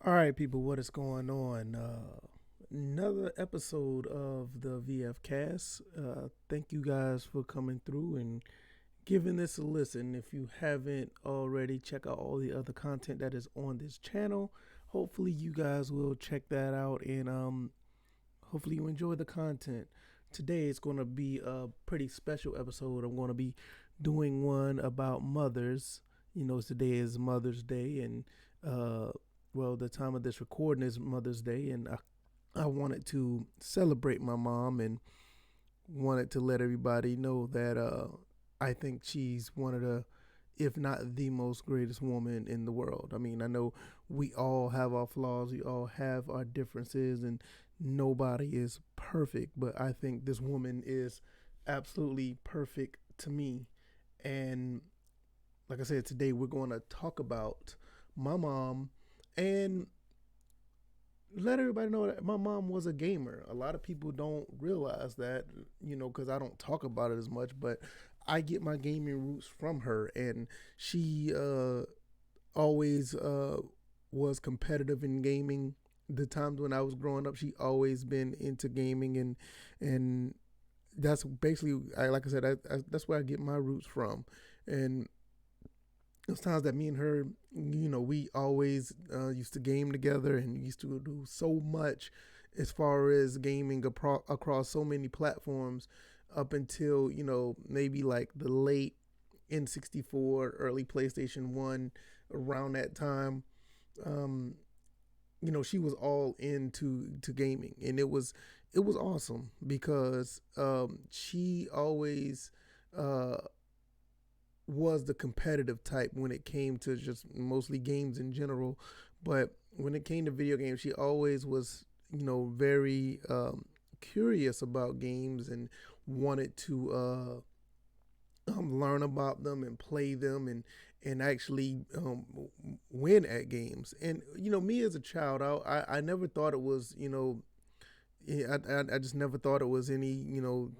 All right, people, what is going on? Another episode of the VF Cast. Thank you guys for coming through and giving this a listen. If you haven't already, check out all the other content that is on this channel. Hopefully, you guys will check that out and hopefully, you enjoy the content. Today, it's going to be a pretty special episode. I'm going to be doing one about mothers. Today is Mother's Day, and uh, the time of this recording is Mother's Day, and I wanted to celebrate my mom and wanted to let everybody know that I think she's one of the, if not the most greatest woman in the world. I mean, I know we all have our flaws, we all have our differences, and nobody is perfect, but I think this woman is absolutely perfect to me. And like I said, today we're going to talk about my mom and let everybody know that my mom was a gamer. A lot of people don't realize that, because I don't talk about it as much, but I get my gaming roots from her, and she always was competitive in gaming. The times when I was growing up, she always been into gaming, and that's basically, like I said, that's where I get my roots from, and those times that me and her, we always used to game together and used to do so much as far as gaming across so many platforms up until, maybe like the late N64, early PlayStation 1, around that time. Um, she was all into to gaming, and it was awesome because she always uh, was the competitive type when it came to just mostly games in general. But when it came to video games, she always was, very curious about games and wanted to learn about them and play them and actually win at games. And me as a child, I never thought it was I just never thought it was any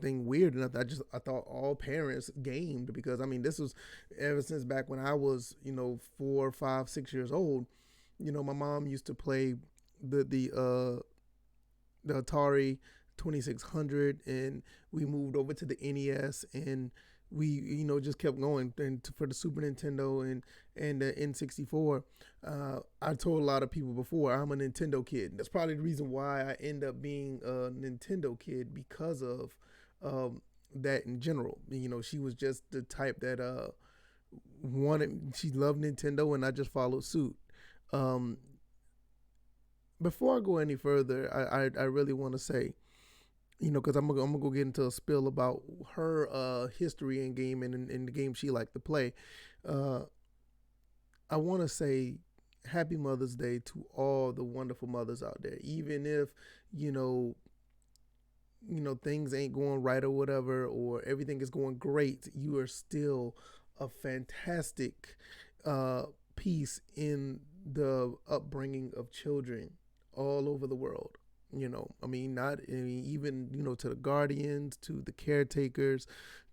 thing weird enough. I thought all parents gamed because I mean this was ever since back when I was 4, 5, 6 years old. My mom used to play the Atari 2600, and we moved over to the NES, and we just kept going and for the Super Nintendo and the N64. I told a lot of people before I'm a Nintendo kid. That's probably the reason why I end up being a Nintendo kid because of that in general. She was just the type that she loved Nintendo, and I just followed suit. Um, Before I go any further, I really want to say, because I'm gonna go get into a spill about her history in gaming and the game she liked to play. Uh, I want to say Happy Mother's Day to all the wonderful mothers out there. Even if you know things ain't going right or whatever, or everything is going great, you are still a fantastic uh, piece in the upbringing of children all over the world. I mean, not I mean, even to the guardians, to the caretakers,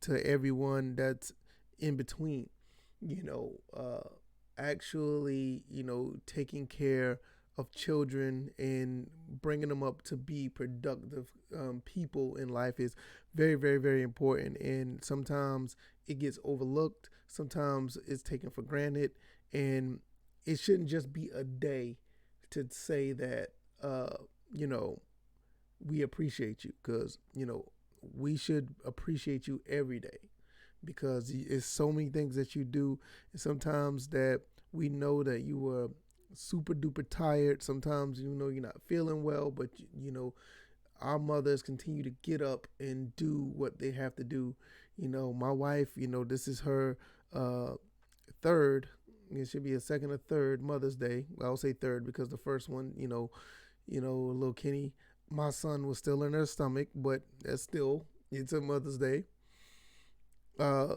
to everyone that's in between. You know, uh, Actually, taking care of children and bringing them up to be productive people in life is very, very, very important. And sometimes it gets overlooked. Sometimes it's taken for granted, and it shouldn't just be a day to say that uh, you know we appreciate you, because we should appreciate you every day because it's so many things that you do, and sometimes that we know that you were super duper tired. Sometimes you're not feeling well, but our mothers continue to get up and do what they have to do. My wife, this is her uh, third. It should be a second or third Mother's Day. I'll say third because the first one, little Kenny, my son was still in her stomach, but that's still it's a Mother's Day. Uh,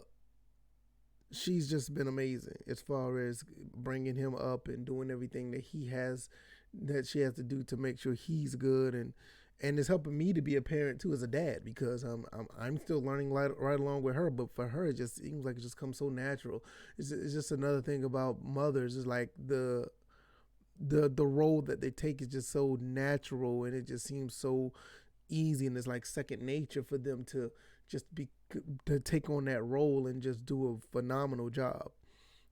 she's just been amazing as far as bringing him up and doing everything that she has to do to make sure he's good, and it's helping me to be a parent too as a dad because I'm still learning right along with her, but for her it just seems like it just comes so natural. It's just another thing about mothers is like the role that they take is just so natural, and it just seems so easy, and it's like second nature for them to just be to take on that role and just do a phenomenal job.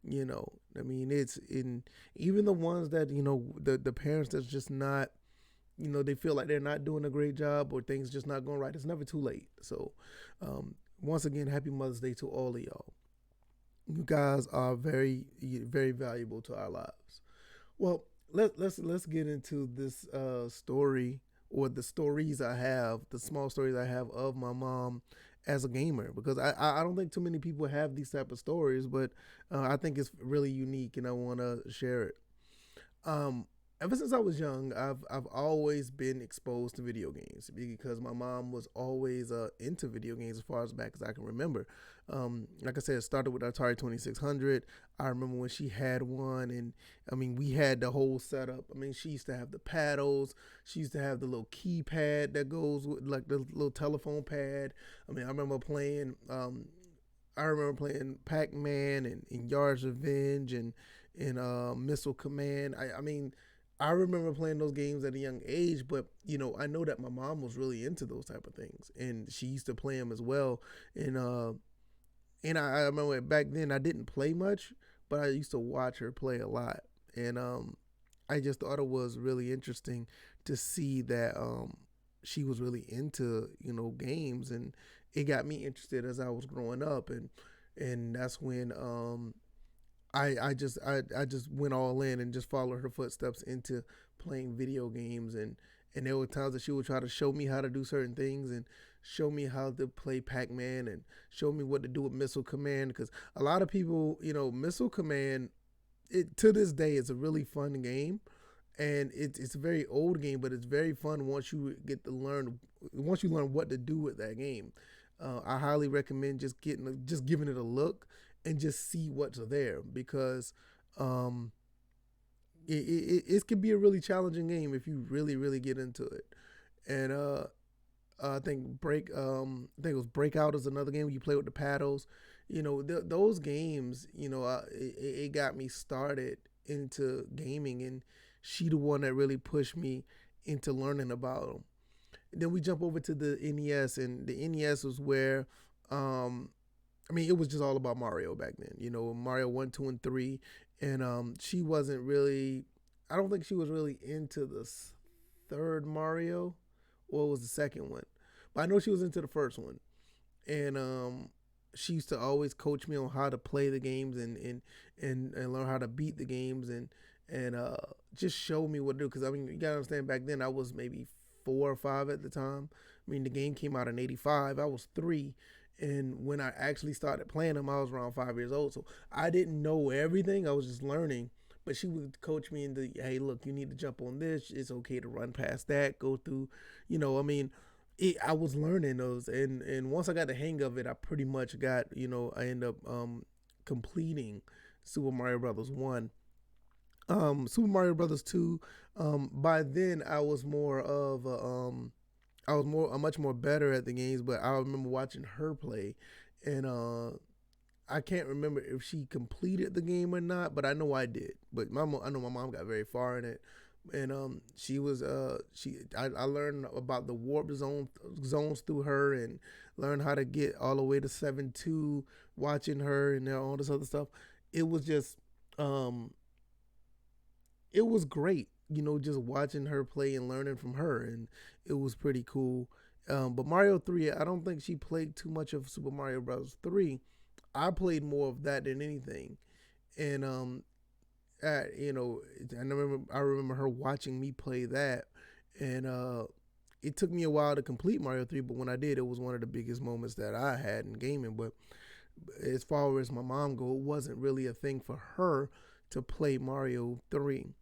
You know, I mean, it's in even the ones that the parents that's just not, they feel like they're not doing a great job or things just not going right. It's never too late. So, once again, happy Mother's Day to all of y'all. You guys are very very valuable to our lives. Well, let's get into this story, or the stories I have, the small stories I have of my mom as a gamer, because I don't think too many people have these type of stories, but I think it's really unique and I want to share it. Um, Ever since I was young, I've always been exposed to video games because my mom was always into video games as far as back as I can remember. Like I said, it started with Atari 2600. I remember when she had one, and I mean, we had the whole setup. I mean, she used to have the paddles. She used to have the little keypad that goes with like the little telephone pad. I mean, I remember playing Pac Man and Yard's Revenge and Missile Command. I mean, I remember playing those games at a young age, but I know that my mom was really into those type of things, and she used to play them as well. And I remember back then I didn't play much, but I used to watch her play a lot, and I just thought it was really interesting to see that she was really into games, and it got me interested as I was growing up, and that's when I just went all in and just followed her footsteps into playing video games, and there were times that she would try to show me how to do certain things and show me how to play Pac-Man and show me what to do with Missile Command, because a lot of people, Missile Command, it to this day is a really fun game, and it's a very old game, but it's very fun once you learn what to do with that game. I highly recommend just giving it a look and just see what's there, because um, it can be a really challenging game if you really really get into it. And I think I think it was Breakout is another game where you play with the paddles. Those games. It got me started into gaming, and she the one that really pushed me into learning about them. Then we jump over to the NES, and the NES was where, I mean, it was just all about Mario back then. Mario 1, 2, and 3, and she wasn't really. I don't think she was really into the third Mario, or it was the second one, but I know she was into the first one, and she used to always coach me on how to play the games and learn how to beat the games and just show me what to do. Because I mean, you gotta understand, back then I was maybe 4 or 5 at the time. I mean, the game came out in '85. I was 3, and when I actually started playing them, I was around 5 years old. So I didn't know everything. I was just learning. But she would coach me into, hey, look, you need to jump on this. It's okay to run past that. Go through, I mean, I was learning those, and once I got the hang of it, I pretty much got, I ended up completing Super Mario Brothers 1. Super Mario Brothers 2. By then, I was much more better at the games, but I remember watching her play, and I can't remember if she completed the game or not, but I know I did. But I know my mom got very far in it, and she was I learned about the zones through her, and learned how to get all the way to 7-2, watching her and all this other stuff. It was just um it was great, just watching her play and learning from her, and it was pretty cool. But Mario 3, I don't think she played too much of Super Mario Bros. 3. I played more of that than anything, and I remember her watching me play that, and it took me a while to complete Mario 3, but when I did, it was one of the biggest moments that I had in gaming. But as far as my mom go, it wasn't really a thing for her to play Mario 3.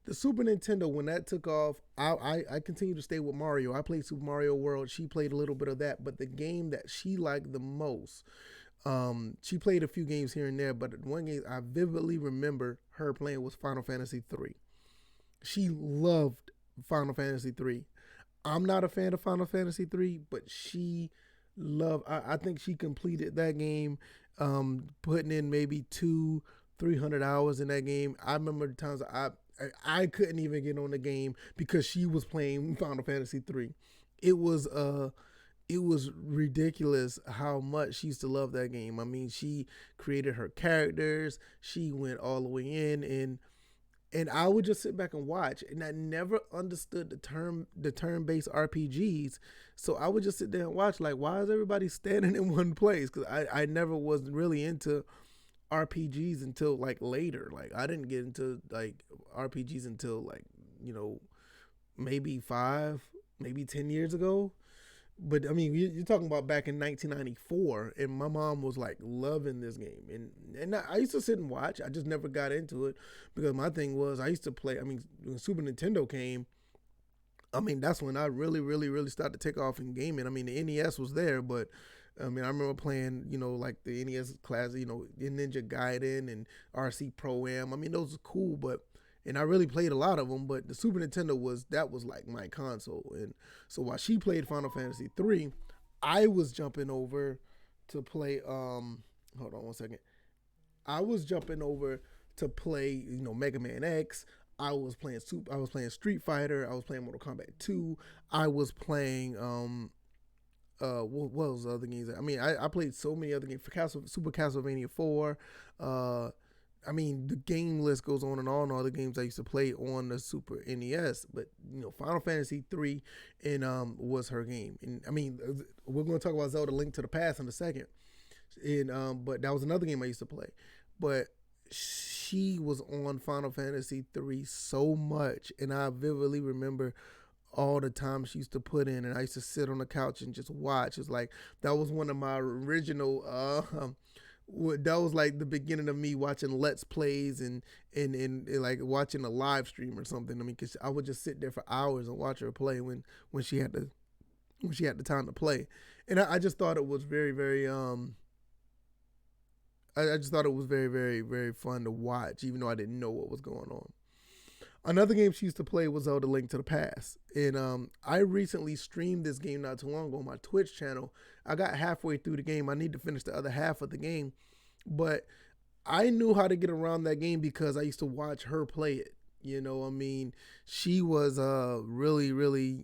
The Super Nintendo, when that took off, I continued to stay with Mario. I played Super Mario World. She played a little bit of that, but the game that she liked the most, she played a few games here and there, but one game I vividly remember her playing was Final Fantasy 3. She loved Final Fantasy 3. I'm not a fan of Final Fantasy 3, but she loved. I think she completed that game, putting in maybe 300 hours in that game. I remember the times I couldn't even get on the game because she was playing Final Fantasy 3. It was it was ridiculous how much she used to love that game. I mean, she created her characters, she went all the way in, and I would just sit back and watch. And I never understood the turn based RPGs. So I would just sit there and watch, like, why is everybody standing in one place? Because I never was really into RPGs until like later. Like I didn't get into like RPGs until like, you know, maybe 5, maybe 10 years ago. But I mean, you're talking about back in 1994, and my mom was like loving this game, and I used to sit and watch. I just never got into it because my thing was I used to play. I mean, when Super Nintendo came, I mean that's when I really started to take off in gaming. I mean, the NES was there, but I mean, I remember playing, you know, like the NES class, you know, Ninja Gaiden and RC Pro Am. I mean, those are cool, but and I really played a lot of them. But the Super Nintendo was like my console, and so while she played Final Fantasy 3, I was jumping over to play. Hold on one second. I was jumping over to play, you know, Mega Man X. I was playing Street Fighter. I was playing Mortal Kombat 2. I was playing what was the other games? I mean, I played so many other games for Super Castlevania 4. I mean, the game list goes on and on. All the games I used to play on the Super NES, but you know, Final Fantasy 3 and was her game. And I mean, we're going to talk about Zelda: Link to the Past in a second. And but that was another game I used to play. But she was on Final Fantasy 3 so much, and I vividly remember all the time she used to put in, and I used to sit on the couch and just watch. It's like that was one of my original that was like the beginning of me watching let's plays and like watching a live stream or something. I mean, cause I would just sit there for hours and watch her play when she had the time to play. And I just thought it was very I just thought it was very fun to watch, even though I didn't know what was going on. Another game she used to play was Zelda: Link to the Past, and I recently streamed this game not too long ago on my Twitch channel. I got halfway through the game. I need to finish the other half of the game, but I knew how to get around that game because I used to watch her play it. You know, I mean, she was really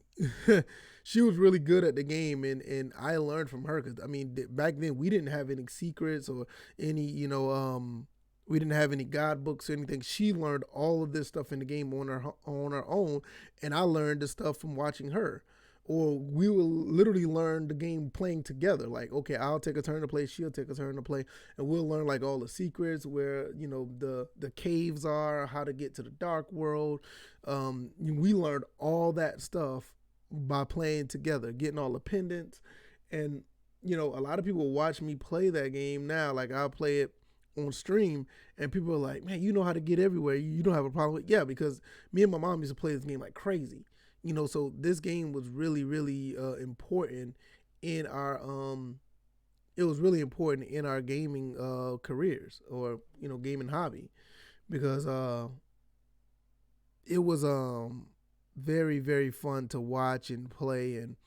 she was really good at the game, and I learned from her because I mean, back then we didn't have any secrets or any, you know, we didn't have any god books or anything. She learned all of this stuff in the game on her own, and I learned the stuff from watching her. Or we will literally learn the game playing together. Like, okay, I'll take a turn to play, she'll take a turn to play, and we'll learn like all the secrets, where you know the caves are, how to get to the dark world. We learned all that stuff by playing together, getting all the pendants, and you know, a lot of people watch me play that game now. Like I'll play it on stream, and people are like, man, you know how to get everywhere, you don't have a problem with. Yeah, because me and my mom used to play this game like crazy, you know. So this game was really important in our it was really important in our gaming careers, or you know, gaming hobby, because it was very fun to watch and play and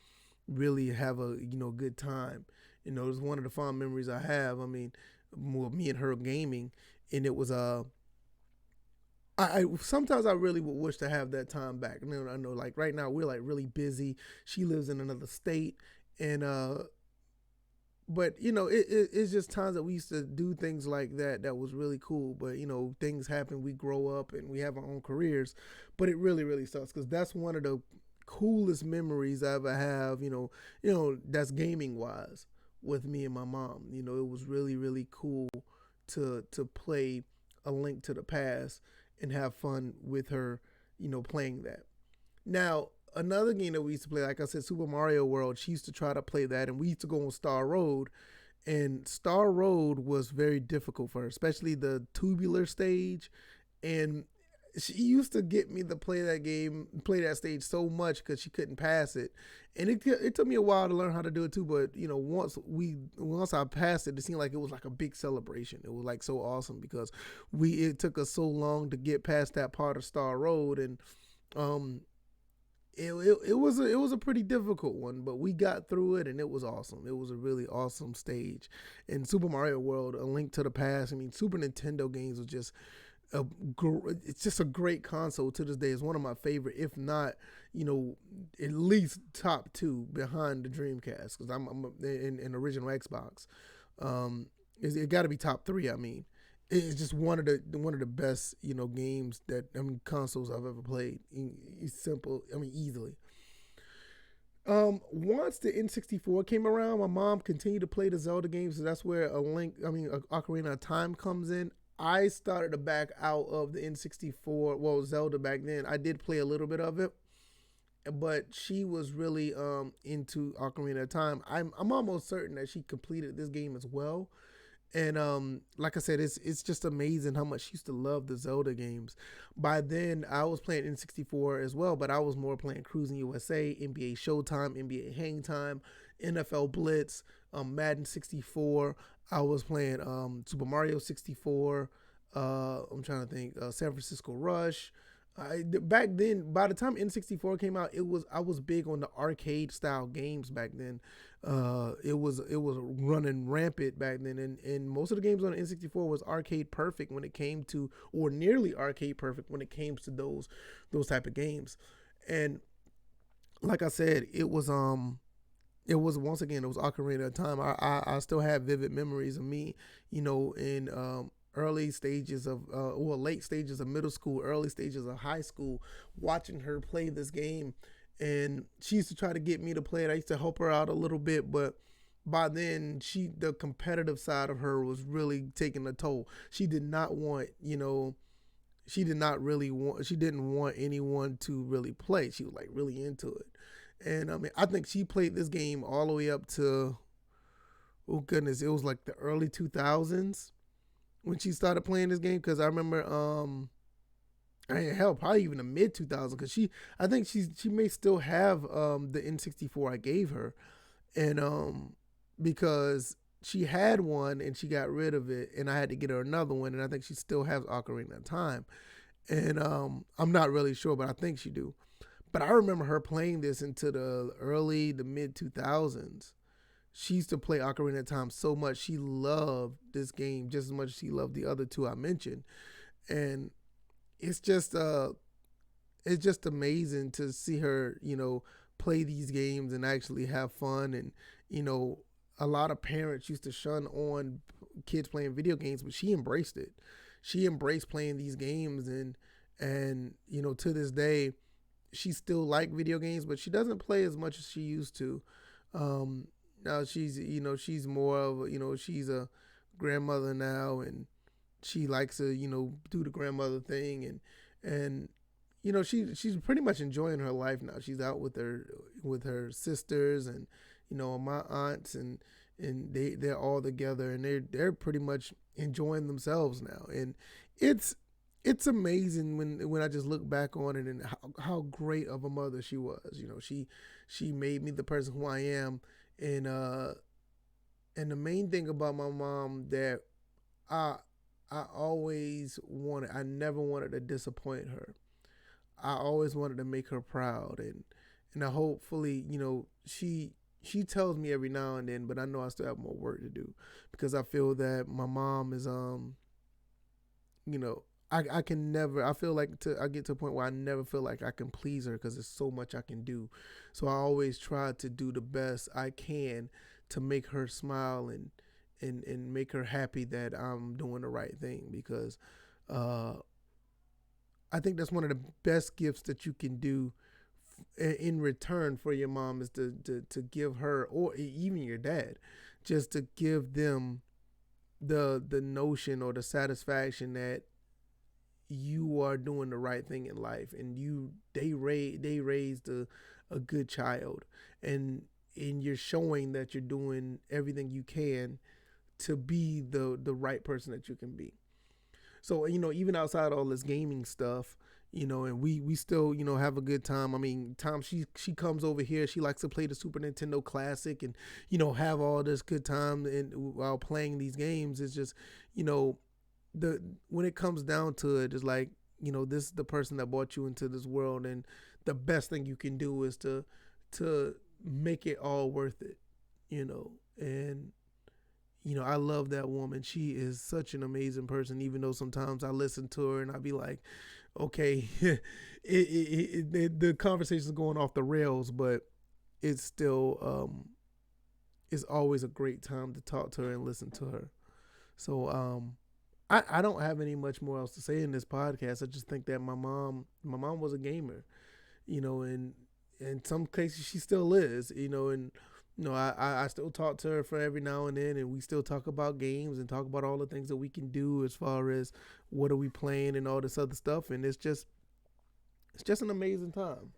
really have a, you know, good time. You know, it was one of the fond memories I have. I mean, more me and her gaming, and it was I sometimes I really would wish to have that time back. I know like right now we're like really busy. She lives in another state, and but you know, it's just times that we used to do things like that was really cool. But you know, things happen, we grow up and we have our own careers, but it really sucks because that's one of the coolest memories I ever have, you know, that's gaming wise, with me and my mom. You know, it was really cool to play A Link to the Past and have fun with her, you know, playing that. Now, another game that we used to play, like I said, Super Mario World, she used to try to play that, and we used to go on Star Road, and Star Road was very difficult for her, especially the tubular stage. And she used to get me to play that stage so much because she couldn't pass it. And it took me a while to learn how to do it too, but you know, once I passed it, it seemed like it was like a big celebration. It was like so awesome because it took us so long to get past that part of Star Road, and it was a pretty difficult one, but we got through it and it was awesome. It was a really awesome stage. And Super Mario World, A Link to the Past, I mean, Super Nintendo games was just it's just a great console to this day. It's one of my favorite, if not, at least top two behind the Dreamcast, because I'm in original Xbox. Um, it got to be top three. I mean, it's just one of the best games that consoles I've ever played. It's simple. I mean, easily. Once the N64 came around, my mom continued to play the Zelda games. So that's where Ocarina of Time comes in. I started to back out of the N64. Well, Zelda back then. I did play a little bit of it, but she was really into Ocarina of Time. I'm almost certain that she completed this game as well. And like I said, it's just amazing how much she used to love the Zelda games. By then, I was playing N64 as well, but I was more playing Cruising USA, NBA Showtime, NBA Hang Time, NFL Blitz, Madden 64. I was playing Super Mario 64. I'm trying to think, San Francisco Rush. Back then, by the time N64 came out, I was big on the arcade style games back then. It was running rampant back then, and most of the games on the N64 was arcade perfect when it came to, or nearly arcade perfect when it came to those type of games. And like I said, once again, it was Ocarina of Time. I still have vivid memories of me, in early stages of late stages of middle school, early stages of high school, watching her play this game. And she used to try to get me to play it. I used to help her out a little bit, but by then the competitive side of her was really taking a toll. She did not want, she didn't want anyone to really play. She was like really into it. And I mean, I think she played this game all the way up to, oh goodness, it was like the early 2000s when she started playing this game. Because I remember, probably even the mid 2000s. Because I think she may still have the N64 I gave her, and because she had one and she got rid of it, and I had to get her another one, and I think she still has Ocarina of Time, and I'm not really sure, but I think she do. But I remember her playing this into the mid 2000s. She used to play Ocarina of Time so much. She loved this game just as much as she loved the other two I mentioned. And it's just amazing to see her, play these games and actually have fun. And, a lot of parents used to shun on kids playing video games, but she embraced it. She embraced playing these games, and to this day, she still like video games, but she doesn't play as much as she used to. Now she's more of she's a grandmother now, and she likes to do the grandmother thing, and she's pretty much enjoying her life now. She's out with her sisters, and my aunts, and they're all together, and they're pretty much enjoying themselves now. And it's amazing when I just look back on it, and how great of a mother she was. She made me the person who I am. And the main thing about my mom that I I never wanted to disappoint her. I always wanted to make her proud, and I hopefully, she tells me every now and then, but I know I still have more work to do, because I feel that my mom is you know, I can never, I feel like I get to a point where I never feel like I can please her, because there's so much I can do. So I always try to do the best I can to make her smile, and make her happy that I'm doing the right thing, because I think that's one of the best gifts that you can do in return for your mom, is to give her, or even your dad, just to give them the notion or the satisfaction that you are doing the right thing in life, and they raised a good child, and you're showing that you're doing everything you can to be the right person that you can be. So, even outside all this gaming stuff, and we still, have a good time. I mean, Tom, she comes over here, she likes to play the Super Nintendo Classic, and, have all this good time and while playing these games. It's just, when it comes down to it, it's like, this is the person that brought you into this world, and the best thing you can do is to make it all worth it, and I love that woman. She is such an amazing person, even though sometimes I listen to her and I be like, okay, the conversation's going off the rails, but it's still, it's always a great time to talk to her and listen to her. So, I don't have any much more else to say in this podcast. I just think that my mom was a gamer, and in some cases she still is, and I still talk to her for every now and then, and we still talk about games and talk about all the things that we can do as far as what are we playing and all this other stuff, and it's just an amazing time.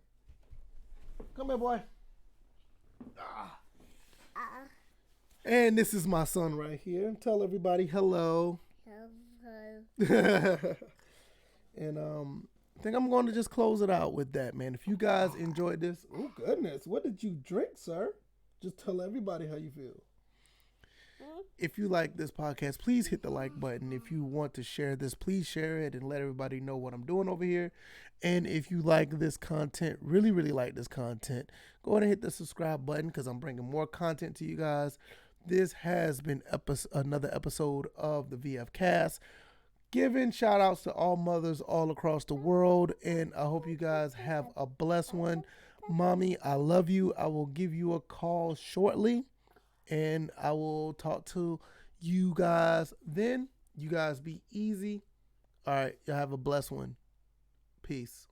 Come here, boy. Ah. And this is my son right here. Tell everybody hello. And I think I'm going to just close it out with that, man. If you guys enjoyed this, oh goodness, what did you drink, sir? Just tell everybody how you feel. If you like this podcast, please hit the like button. If you want to share this, please share it and let everybody know what I'm doing over here. And if you like this content, really, really like this content, go ahead and hit the subscribe button because I'm bringing more content to you guys. This has been another episode of the VF Cast. Giving shout outs to all mothers all across the world. And I hope you guys have a blessed one. Mommy, I love you. I will give you a call shortly. And I will talk to you guys then. You guys be easy. All right. Y'all have a blessed one. Peace.